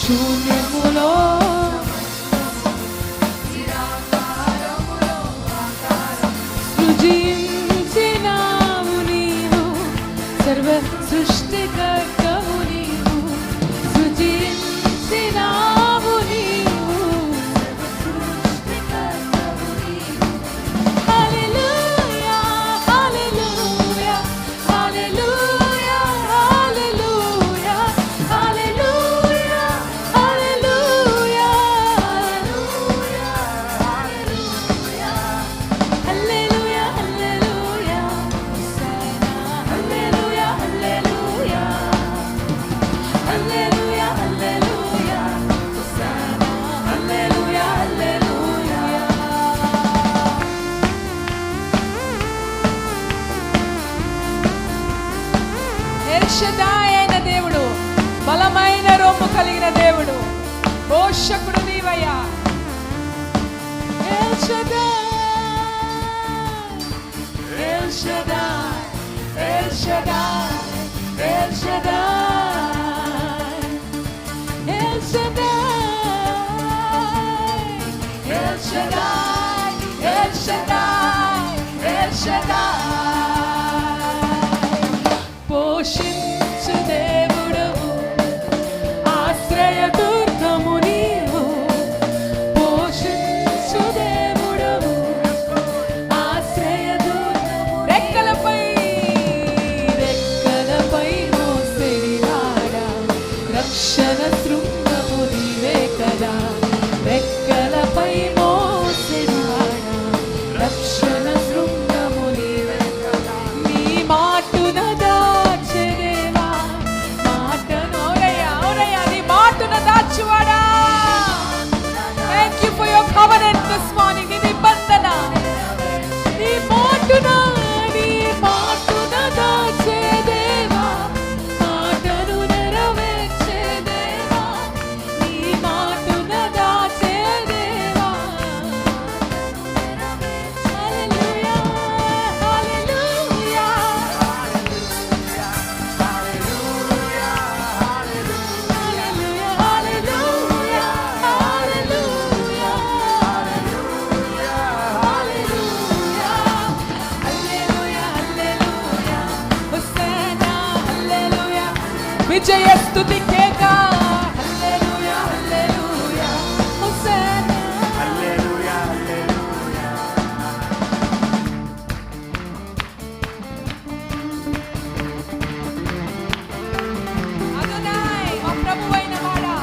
శూన్యములో సృజించినావు నీవు, సర్వ సృష్టికర్తవు నీవు, సృజించినావు నీవు, హల్లెలూయా hallelujah hallelujah hallelujah hallelujah hallelujah hallelujah hallelujah hallelujah hallelujah hallelujah hallelujah hallelujah హల్లెలూయా. ఎల్ షదాయ్ అయిన దేవుడు, బలమైన రొమ్ము కలిగిన దేవుడు, పోషకుడు నీవయ్యా. El Shaddai, El Shaddai, El Shaddai, El Shaddai, El Shaddai, El Shaddai, El Shaddai, El Shaddai. పోషించు దేవుడవు, ఆశ్రయ దుర్గము నీవు, పోషించు దేవుడవు, ఆశ్రయ దుర్గము. రెక్కలపై రెక్కలపై మోసిడివాడా, రక్షణ శృంగము నీవే కదా. రెక్కలపై మోసిడివాడా, రక్షణ శృంగము నీవే కదా. నీ మాటున దాచెదేవా, మాటను ఓరయ్యా నీ మాటున దాచువాడా. Thank you for your covenant this morning. నీ నిబంధన, నీ మాటున దాచెదేవా, మాటను నెరవేర్చేదేవా, నీ మాటున దాచెదేవా. హల్లెలూయా hallelujah hallelujah hallelujah hallelujah hallelujah hallelujah hallelujah. Hosanna హల్లెలూయా, విజయ స్తుతి కేక హల్లెలూయా హల్లెలూయా. హోసన్నా హల్లెలూయా హల్లెలూయా. అదోనాయ్ మా ప్రభువైన వాడా.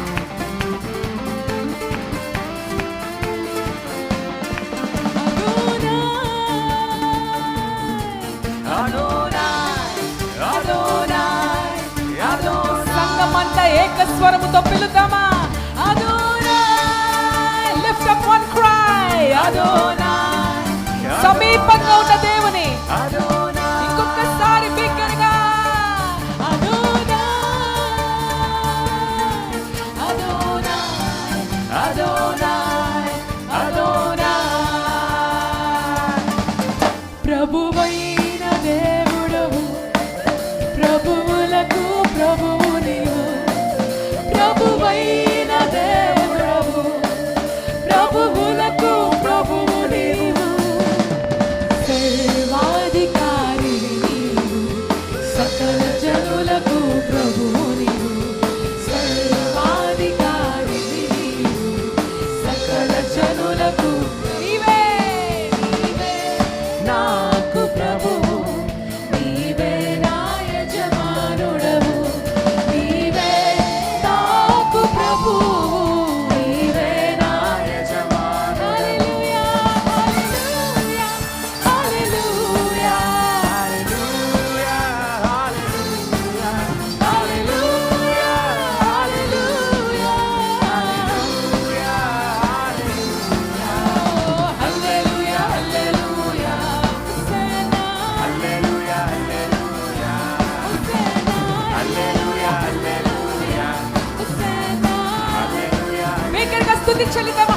Adonai Adonai Adonai. సంగమంతా ఏక స్వరముతో పిలుద్దామా. Adonai, lift up one cry. Adonai, సమీపంగా ఉన్న దేవుని అదోనాయ్ ఇంకొకసారి బిగ్గరగా. Adonai Adonai Adonai Adonai. ప్రభువైన దేవుడవు, ప్రభువులకు ప్రభువు నీవు, ప్రభువైన దేవుడవు, ప్రభువులకు ప్రభువు నీవు, సర్వాధికారి నీవు, సకల జనులకు ప్రభువు నీవు, సర్వాధికారి నీవు, సకల జనులకు నీవే. నీవే నాకు ప్రభువు, నీవే నా యజమానుడవు, నీవే నాకు ప్రభువు, నీవే నా యజమానుడవు. Hallelujah hallelujah hallelujah hallelujah hallelujah hallelujah hallelujah hallelujah. Hosanna hallelujah hallelujah hosanna hallelujah hallelujah hosanna. బిగ్గరగా స్తుతి చెల్లిద్దామా.